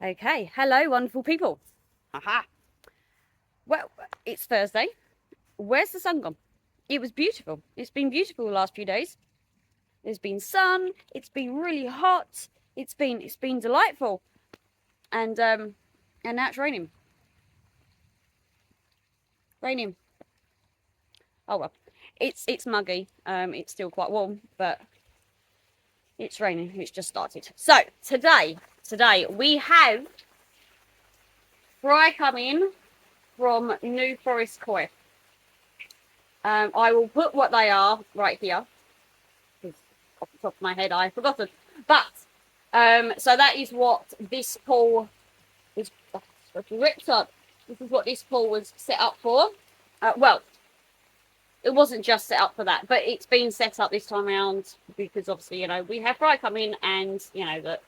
Okay, hello, wonderful people. Aha. Well, it's Thursday. Where's the sun gone? It was beautiful. It's been beautiful the last few days. There's been sun. It's been really hot. It's been delightful. And now it's raining. Raining. Oh well, it's muggy. It's still quite warm, but it's raining. It's just started. So today we have fry coming from New Forest Koi. I will put what they are right here, because off the top of my head I've forgotten. But so that is what this pool is ripped up. This is what this pool was set up for. Well, it wasn't just set up for that, but it's been set up this time around because obviously, we have fry coming, and that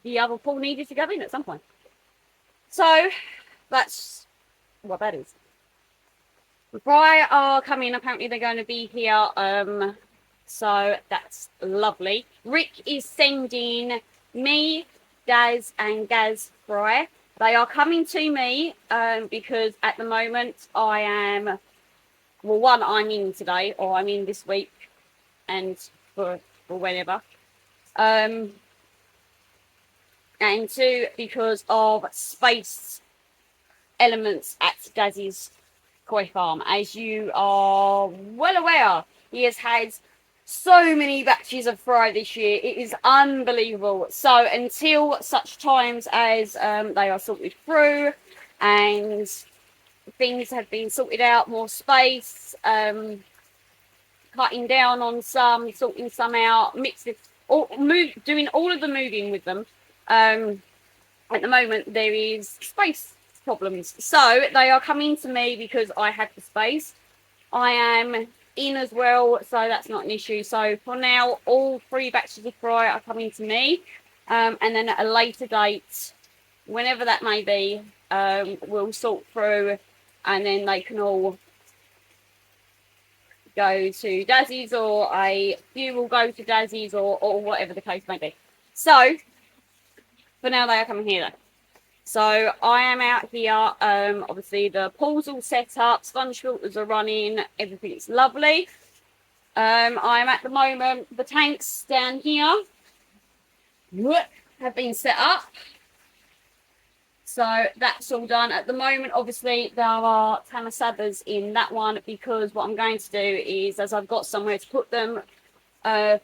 the other pool needed to go in at some point. So that's what that is. The fry are coming. Apparently they're going to be here. So that's lovely. Rick is sending me, Daz and Gaz fry. They are coming to me because at the moment I am, well, one, I'm in today, or I'm in this week, and for whenever. And two, because of space elements at Daz's koi farm. As you are well aware, he has had so many batches of fry this year. It is unbelievable. So until such times as they are sorted through and things have been sorted out, more space, cutting down on some, sorting some out, mixing, doing all of the moving with them. At the moment there is space problems, so they are coming to me because I have the space. I am in as well, so that's not an issue. So for now, all 3 batches of fry are coming to me, and then at a later date, whenever that may be, we'll sort through, and then they can all go to Dazzy's, or a few will go to Dazzy's, or whatever the case may be. So for now, they are coming here though. So I am out here. Obviously the pool's all set up, sponge filters are running, everything's lovely. I'm at the moment, the tanks down here have been set up. So that's all done. At the moment, obviously, there are Tamasabas in that one, because what I'm going to do is, as I've got somewhere to put them,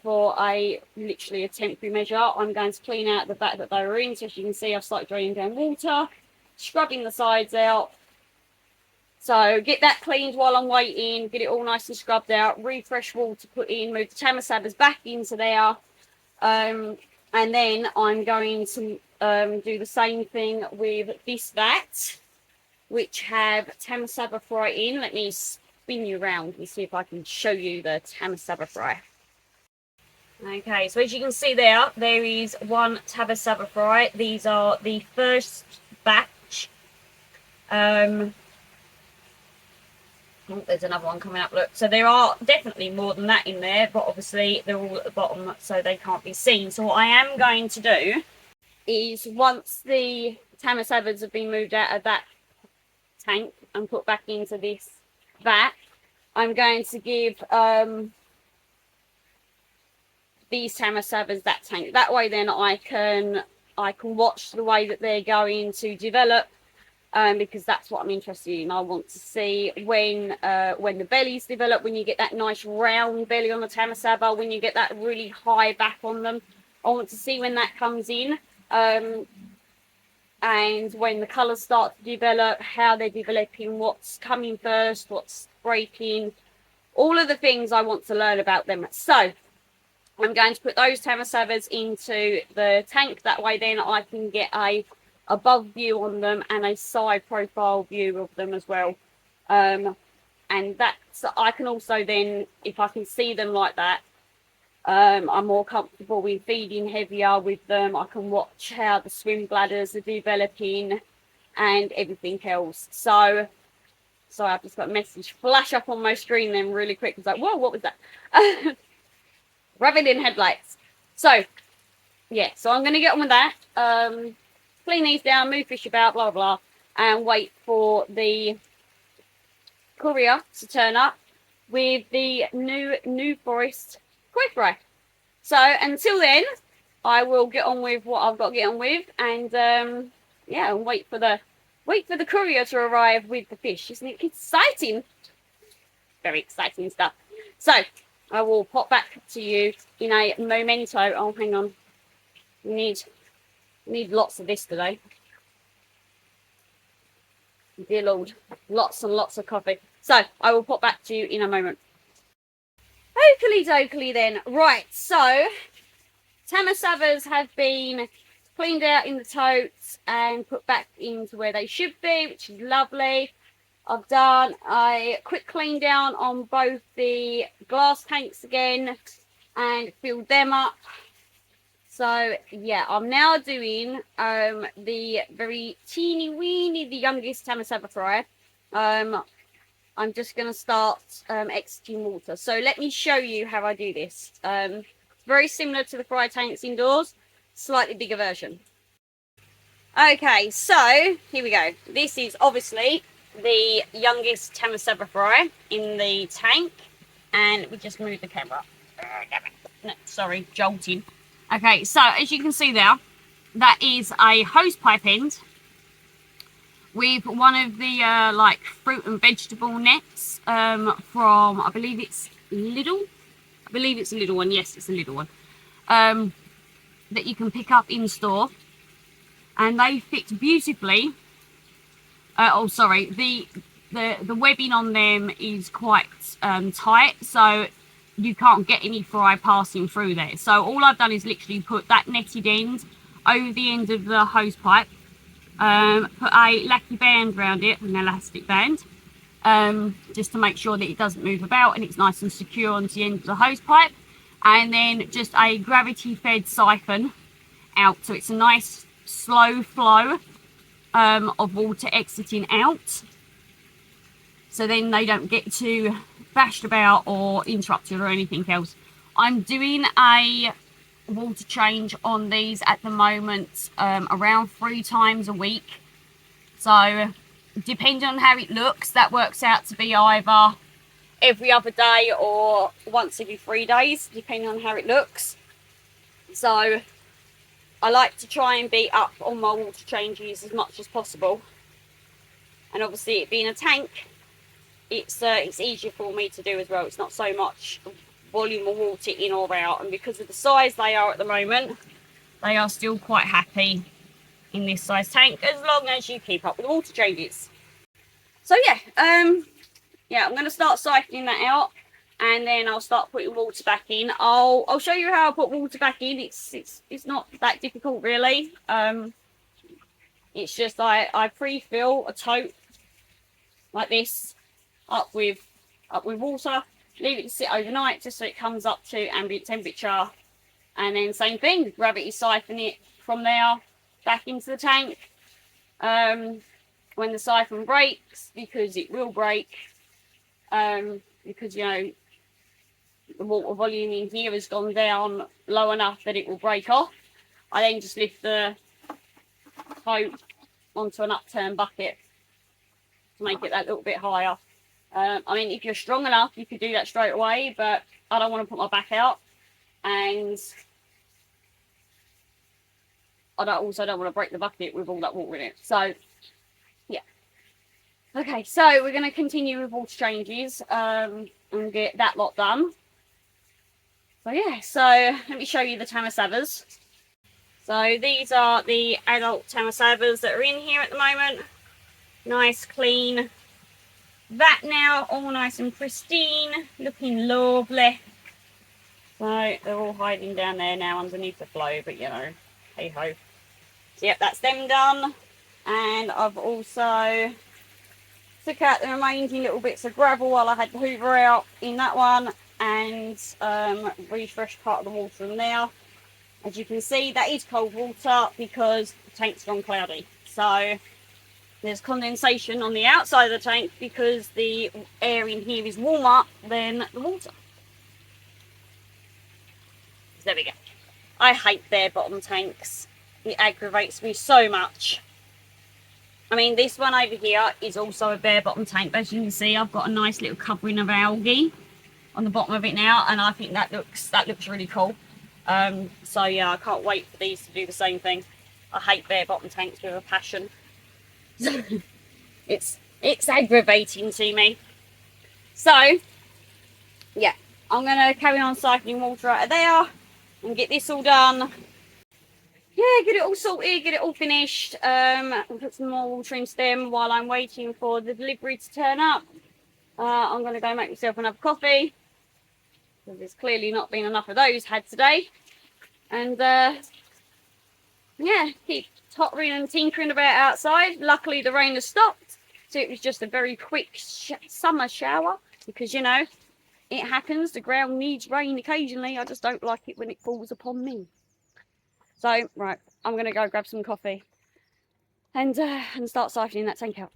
for literally a temporary measure, I'm going to clean out the back that they were in. So as you can see, I've started draining down water, scrubbing the sides out. So get that cleaned while I'm waiting, get it all nice and scrubbed out, refresh water put in, move the Tamasabas back into there. And then I'm going to do the same thing with this vat, which have Tamasaba fry in. Let me spin you around and see if I can show you the Tamasaba fry. Okay, so as you can see there is one Tamasaba fry. These are the first batch. Oh, there's another one coming up, look. So there are definitely more than that in there, but obviously they're all at the bottom, so they can't be seen. So what I am going to do is, once the Tamasabas have been moved out of that tank and put back into this vat, I'm going to give these Tamasabas that tank. That way then I can watch the way that they're going to develop, because that's what I'm interested in. I want to see when the bellies develop, when you get that nice round belly on the Tamasaba, when you get that really high back on them. I want to see when that comes in, and when the colours start to develop, how they're developing, what's coming first, what's breaking, all of the things I want to learn about them. So I'm going to put those Tamasabas into the tank. That way then I can get a above view on them and a side profile view of them as well. And that's, I can also then, if I can see them like that, I'm more comfortable with feeding heavier with them. I can watch how the swim bladders are developing and everything else. So I've just got a message flash up on my screen then really quick. It's like, whoa, what was that? Rubbing in headlights. So yeah, so I'm going to get on with that. clean these down, move fish about, blah, blah, and wait for the courier to turn up with the New Forest koi fry. So until then, I will get on with what I've got to get on with, and yeah, and wait for the courier to arrive with the fish. Isn't it exciting? Very exciting stuff. So I will pop back to you in a momento. Oh, hang on. We need lots of this today. Dear Lord, lots and lots of coffee. So I will pop back to you in a moment. Oakley dokley then. Right, so Tamasabas have been cleaned out in the totes and put back into where they should be, which is lovely. I've done a quick clean down on both the glass tanks again and filled them up. So yeah, I'm now doing the very teeny weeny, the youngest Tamasaba fry. I'm just going to start exiting water. So let me show you how I do this. Very similar to the fry tanks indoors, slightly bigger version. Okay, so here we go. This is obviously the youngest Tamasaba fry in the tank, and we just move the camera. No, sorry, jolting. Okay, so as you can see there, that is a hose pipe end with one of the like fruit and vegetable nets from, I believe it's Lidl. I believe it's a little one. Yes, it's a little one. That you can pick up in store, and they fit beautifully. Oh, sorry, the webbing on them is quite tight, so you can't get any fry passing through there. So all I've done is literally put that netted end over the end of the hose pipe, put a lacky band around it, an elastic band, just to make sure that it doesn't move about and it's nice and secure onto the end of the hose pipe, and then just a gravity fed siphon out, so it's a nice slow flow of water exiting out, so then they don't get too bashed about or interrupted or anything else. I'm doing a water change on these at the moment around 3 times a week, so depending on how it looks, that works out to be either every other day or once every 3 days, depending on how it looks. So I like to try and be up on my water changes as much as possible, and obviously it being a tank, it's easier for me to do as well. It's not so much volume of water in or out, and because of the size they are at the moment, they are still quite happy in this size tank as long as you keep up with the water changes. So yeah, yeah, I'm going to start siphoning that out, and then I'll start putting water back in. I'll show you how I put water back in. It's not that difficult really. It's just I pre-fill a tote like this up with water, leave it to sit overnight just so it comes up to ambient temperature, and then same thing, gravity siphon it from there back into the tank. When the siphon breaks, because it will break, because you know the water volume in here has gone down low enough that it will break off, I then just lift the tote onto an upturned bucket to make it that little bit higher. I mean, if you're strong enough, you could do that straight away, but I don't want to put my back out, and I also don't want to break the bucket with all that water in it. So, yeah. Okay, so we're going to continue with water changes and get that lot done. So, yeah, so let me show you the Tamasabas. So, these are the adult Tamasabas that are in here at the moment. Nice, clean. That now, all nice and pristine, looking lovely. So they're all hiding down there now underneath the flow, but you know, hey ho. So yep, that's them done. And I've also took out the remaining little bits of gravel while I had the hoover out in that one, and refreshed part of the water in there. As you can see, that is cold water because the tank's gone cloudy. So there's condensation on the outside of the tank because the air in here is warmer than the water. There we go. I hate bare bottom tanks. It aggravates me so much. I mean, this one over here is also a bare bottom tank. As you can see, I've got a nice little covering of algae on the bottom of it now, and I think that looks really cool. So yeah, I can't wait for these to do the same thing. I hate bare bottom tanks with a passion. it's aggravating to me. So yeah, I'm gonna carry on cycling water out of there and get this all done. Yeah, get it all sorted, get it all finished. Put some more water in stem while I'm waiting for the delivery to turn up. I'm gonna go make myself another coffee, because there's clearly not been enough of those had today. And yeah, keep tottering and tinkering about outside. Luckily the rain has stopped, so it was just a very quick summer shower, because you know, it happens, the ground needs rain occasionally. I just don't like it when it falls upon me. So right, I'm gonna go grab some coffee and start siphoning that tank out.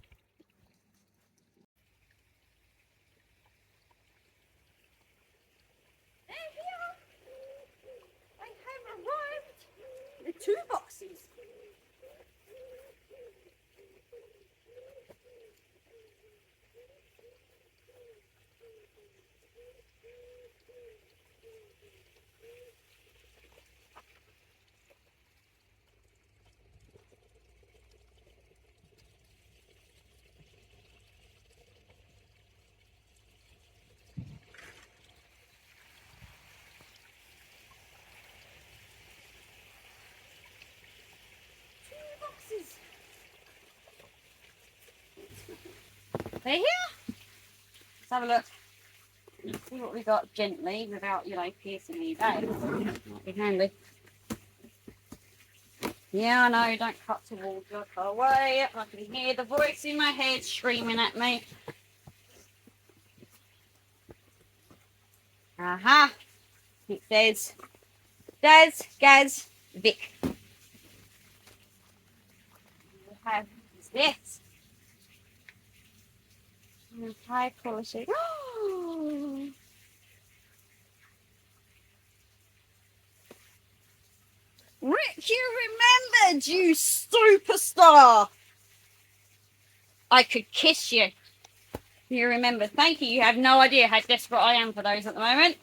They have arrived. The 2 boxes. They're here. Let's have a look. See what we got gently without, you know, piercing these out. Might be handy. Yeah, I know, don't cut towards you, cut away. I can hear the voice in my head screaming at me. Aha. It says Daz, Gaz, Vic. We have this. High quality. Rick, you remembered, you superstar. I could kiss you. You remember. Thank you. You have no idea how desperate I am for those at the moment.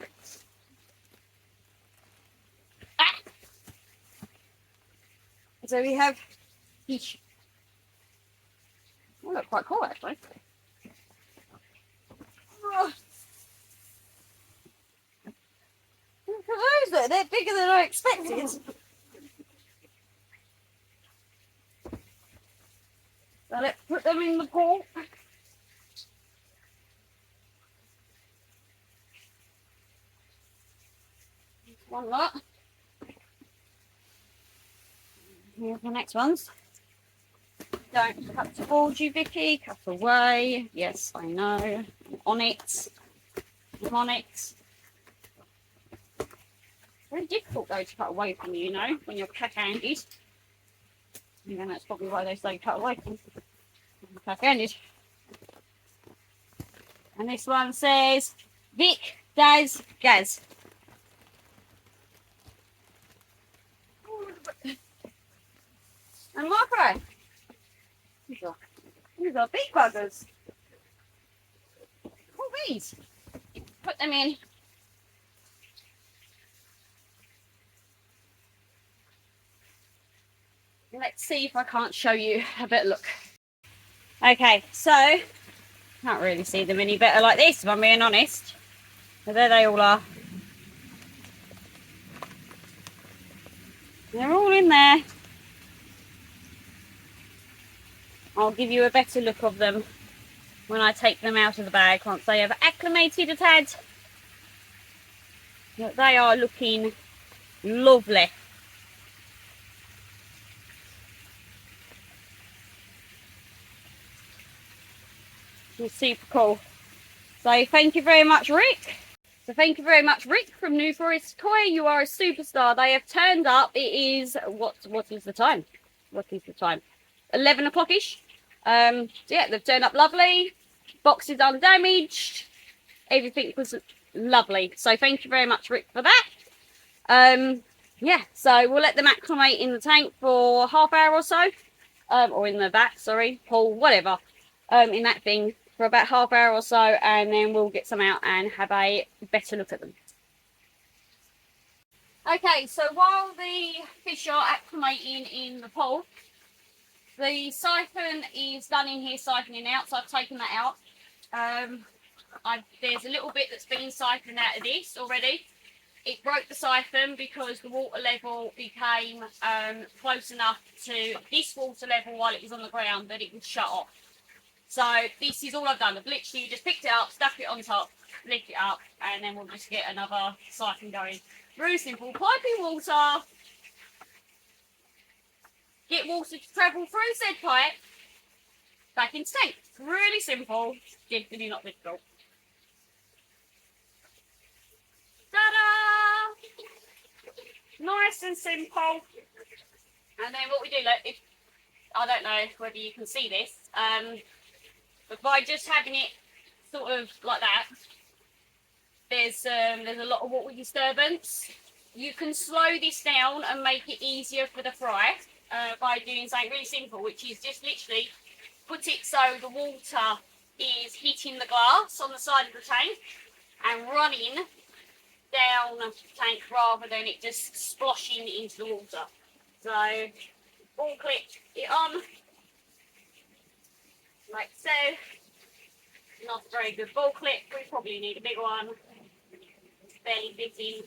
Ah. So we have each. They look quite cool, actually. Oh. Look at those. They're bigger than I expected. So let's put them in the pool. One lot. Here's the next ones. Don't cut towards you, Vicky. Cut away. Yes, I know. I'm on it. I'm on it. Very difficult though to cut away from you, you know, when you're cat-handed. And that's probably why they say cut away from cat-handed. And this one says Vic, Daz, Gaz. And Marco. These are big buggers. Cool bees. Put them in. Let's see if I can't show you a better look. Okay, so can't really see them any better like this, if I'm being honest. So there they all are. They're all in there. I'll give you a better look of them when I take them out of the bag, once they have acclimated a tad. But they are looking lovely. It's super cool. So thank you very much, Rick. So thank you very much, Rick from New Forest Toy. You are a superstar. They have turned up. It is what is the time? What is the time? 11 o'clock-ish. So yeah, they've turned up lovely. Boxes undamaged. Everything was lovely. So thank you very much, Rick, for that. yeah, so we'll let them acclimate in the tank for half hour or so, or in the vat, sorry, pool, whatever, in that thing for about half hour or so, and then we'll get some out and have a better look at them. Okay, so while the fish are acclimating in the pool, the siphon is done in here, siphoning out, so I've taken that out. There's a little bit that's been siphoned out of this already. It broke the siphon because the water level became close enough to this water level while it was on the ground that it would shut off. So this is all I've done. I've literally just picked it up, stuck it on top, lift it up, and then we'll just get another siphon going. Really simple. Piping water. Get water to travel through said pipe back into tank. Really simple. Definitely not difficult. Ta-da! Nice and simple. And then what we do, look, I don't know whether you can see this, but by just having it sort of like that, there's a lot of water disturbance. You can slow this down and make it easier for the fry by doing something really simple, which is just literally put it so the water is hitting the glass on the side of the tank and running down the tank rather than it just splashing into the water. So, ball clip it on, like so. Not a very good ball clip, we probably need a big one. It's barely fitting.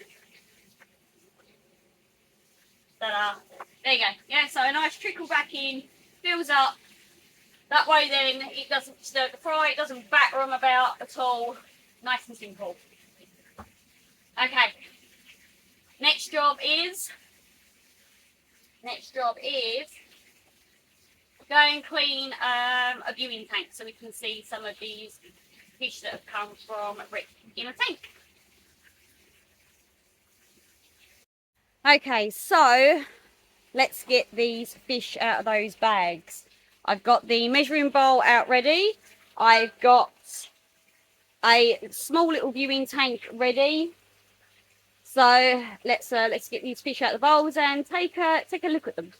Ta-da. There you go. Yeah, so a nice trickle back in, fills up. That way then it doesn't disturb the fry, it doesn't batter them about at all. Nice and simple. Okay. Next job is go and clean a viewing tank so we can see some of these fish that have come from Rick in a tank. Okay, so let's get these fish out of those bags. I've got the measuring bowl out ready. I've got a small little viewing tank ready. So let's get these fish out of the bowls and take a look at them.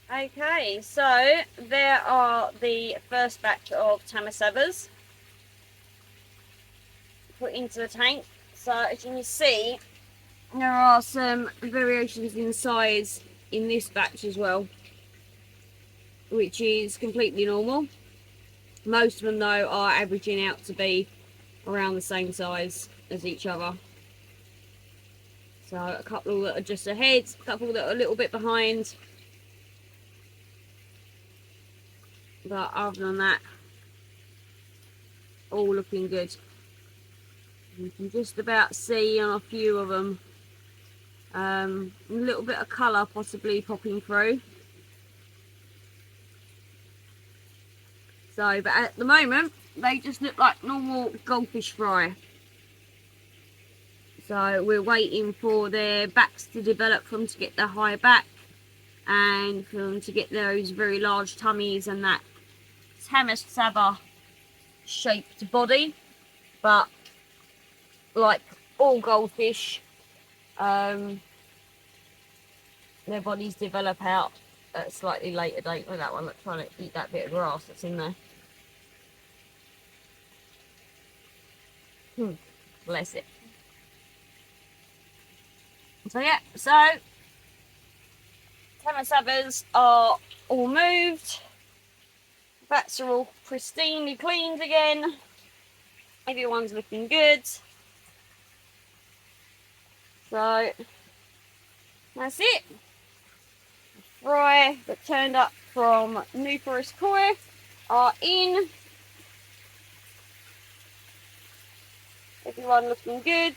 Okay, so there are the first batch of Tamasabas put into the tank. So as you can see, there are some variations in size in this batch as well, which is completely normal. Most of them though are averaging out to be around the same size as each other. So a couple that are just ahead, a couple that are a little bit behind. But other than that, all looking good. You can just about see on a few of them a little bit of colour possibly popping through. So, but at the moment, they just look like normal goldfish fry. So we're waiting for their backs to develop for them to get their high back and for them to get those very large tummies and that Tamasaba shaped body. But like all goldfish, their bodies develop out at a slightly later date. With that one, that's trying to eat that bit of grass that's in there. Bless it. So yeah, so Tamasabas are all moved. Vats are all pristinely cleaned again. Everyone's looking good. So that's it. Fry that turned up from New Forest Koi are in. Everyone looking good.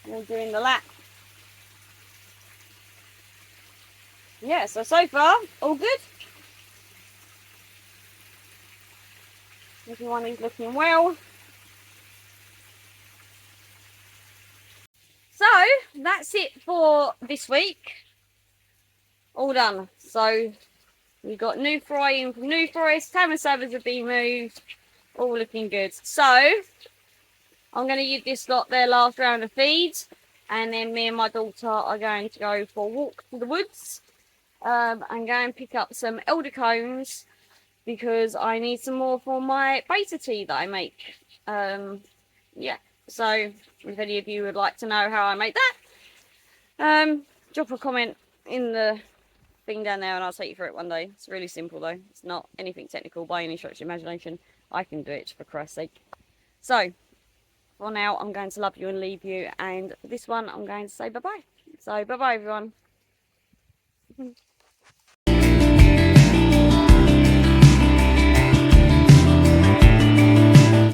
We're doing the lap. Yeah, so far, all good. Everyone is looking well. So, that's it for this week. All done. So, we got new fry in from New Forest. Tamasabas have been moved. All looking good. So, I'm going to give this lot their last round of feeds. And then me and my daughter are going to go for a walk to the woods. And go and pick up some elder cones. Because I need some more for my beta tea that I make. Yeah. So, if any of you would like to know how I make that, drop a comment in the thing down there and I'll take you through it one day. It's really simple though. It's not anything technical by any stretch of imagination. I can do it for Christ's sake. So, for now, I'm going to love you and leave you. And for this one, I'm going to say bye-bye. So, bye-bye, everyone.